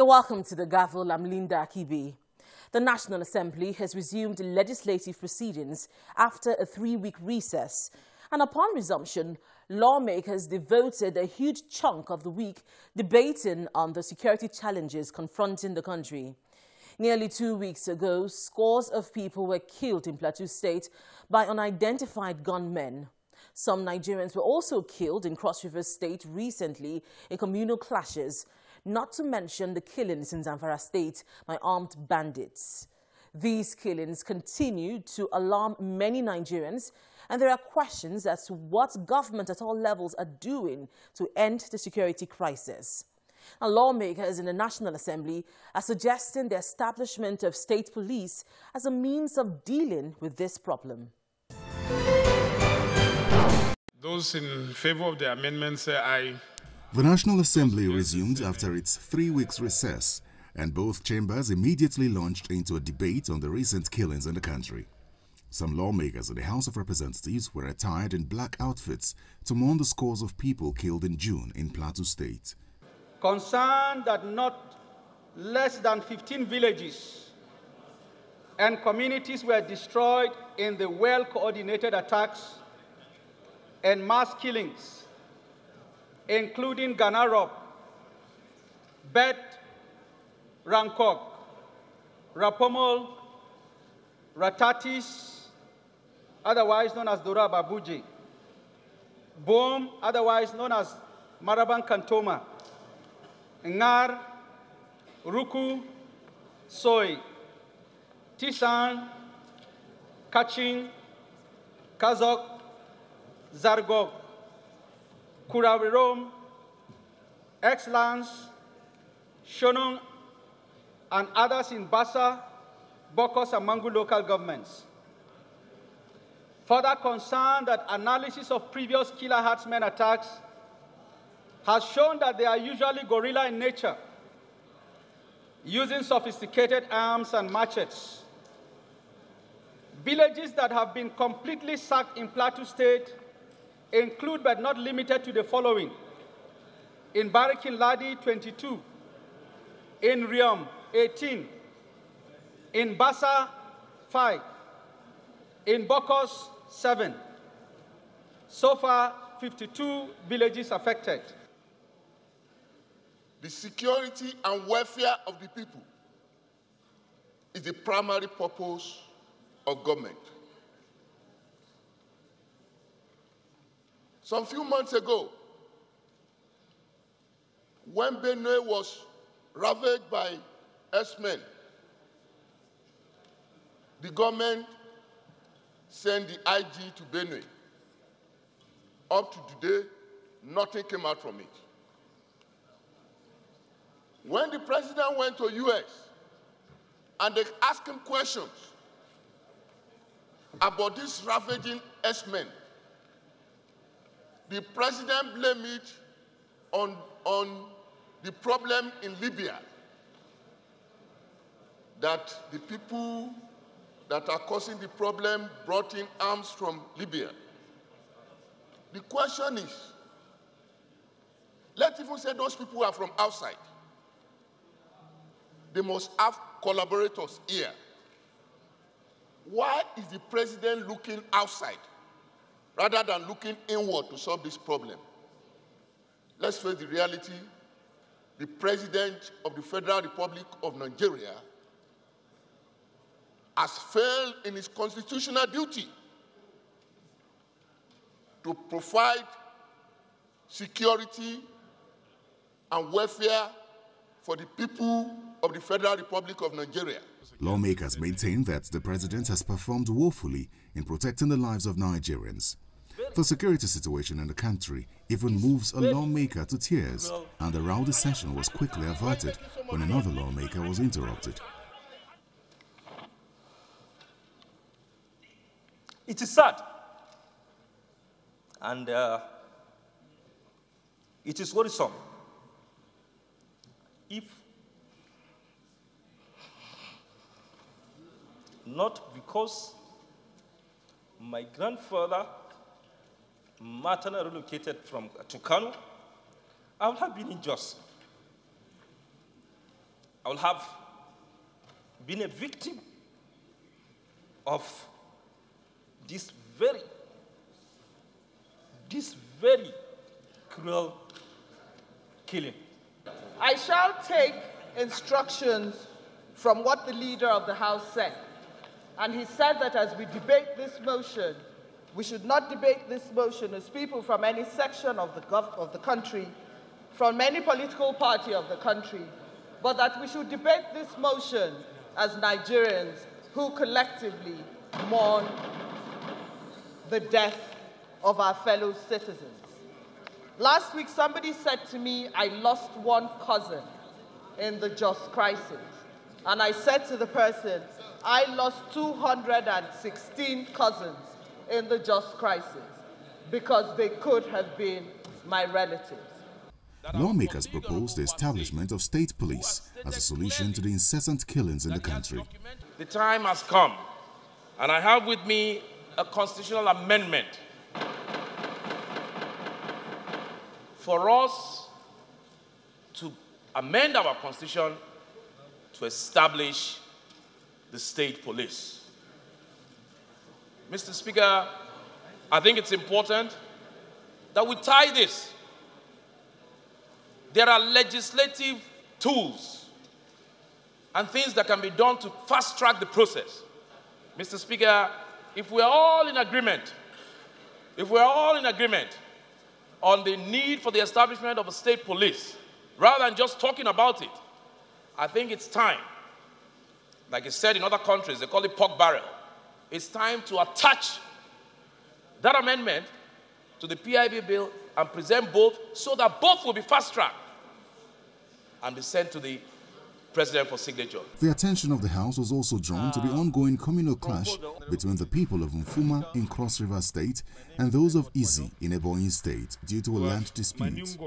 You're welcome to the Gavel. I'm Linda Akibi. The National Assembly has resumed legislative proceedings after a 3-week recess. And upon resumption, lawmakers devoted a huge chunk of the week debating on the security challenges confronting the country. Nearly 2 weeks ago, scores of people were killed in Plateau State by unidentified gunmen. Some Nigerians were also killed in Cross River State recently in communal clashes, not to mention the killings in Zamfara State by armed bandits. These killings continue to alarm many Nigerians, and there are questions as to what government at all levels are doing to end the security crisis. Now, lawmakers in the National Assembly are suggesting the establishment of state police as a means of dealing with this problem. Those in favor of the amendment say aye. The National Assembly resumed after its 3 weeks recess, and both chambers immediately launched into a debate on the recent killings in the country. Some lawmakers in the House of Representatives were attired in black outfits to mourn the scores of people killed in June in Plateau State. Concerned that not less than 15 villages and communities were destroyed in the well-coordinated attacks and mass killings, including Ganarop, Bet, Rankok, Rapomol, Ratatis, otherwise known as Dora Babuji, Boom, otherwise known as Maraban Kantoma, Ngar, Ruku, Soy, Tisan, Kachin, Kazok, Zargok, Kurawirom, Ex-Lance, Shonong, and others in Bassa, Bokos, and Mangu local governments. Further concerned that analysis of previous killer herdsmen attacks has shown that they are usually guerrilla in nature, using sophisticated arms and machetes. Villages that have been completely sacked in Plateau State include but not limited to the following: in Barikin Ladi, 22, in Riom, 18, in Bassa, 5, in Bokos, 7. So far, 52 villages affected. The security and welfare of the people is the primary purpose of government. Some few months ago, when Benue was ravaged by S-men, the government sent the IG to Benue. Up to today, nothing came out from it. When the president went to US and they asked him questions about these ravaging S-men, the president blamed it on the problem in Libya, that the people that are causing the problem brought in arms from Libya. The question is, let's even say those people are from outside. They must have collaborators here. Why is the president looking outside rather than looking inward to solve this problem? Let's face the reality. The President of the Federal Republic of Nigeria has failed in his constitutional duty to provide security and welfare for the people of the Federal Republic of Nigeria. Lawmakers maintain that the president has performed woefully in protecting the lives of Nigerians. The security situation in the country even moves a lawmaker to tears, and the rowdy session was quickly averted when another lawmaker was interrupted. It is sad, and it is worrisome if not because my grandfather maternally relocated to Kano, I would have been in Jos. I will have been a victim of this very cruel killing. I shall take instructions from what the leader of the House said. And he said that as we debate this motion, we should not debate this motion as people from any section of the country, from any political party of the country, but that we should debate this motion as Nigerians who collectively mourn the death of our fellow citizens. Last week, somebody said to me, I lost one cousin in the Just crisis. And I said to the person, I lost 216 cousins in the Just crisis because they could have been my relatives. Lawmakers proposed the establishment of state police as a solution to the incessant killings in the country. The time has come, and I have with me a constitutional amendment for us to amend our constitution to establish the state police. Mr. Speaker, I think it's important that we tie this. There are legislative tools and things that can be done to fast-track the process. Mr. Speaker, if we're all in agreement on the need for the establishment of a state police, rather than just talking about it, I think it's time, like it's said in other countries, they call it pork barrel. It's time to attach that amendment to the PIB bill and present both so that both will be fast-tracked and be sent to the President for signature. The attention of the House was also drawn to the ongoing communal clash between the people of Mfuma in Cross River State and those of Izi in Ebonyi State due to a land dispute.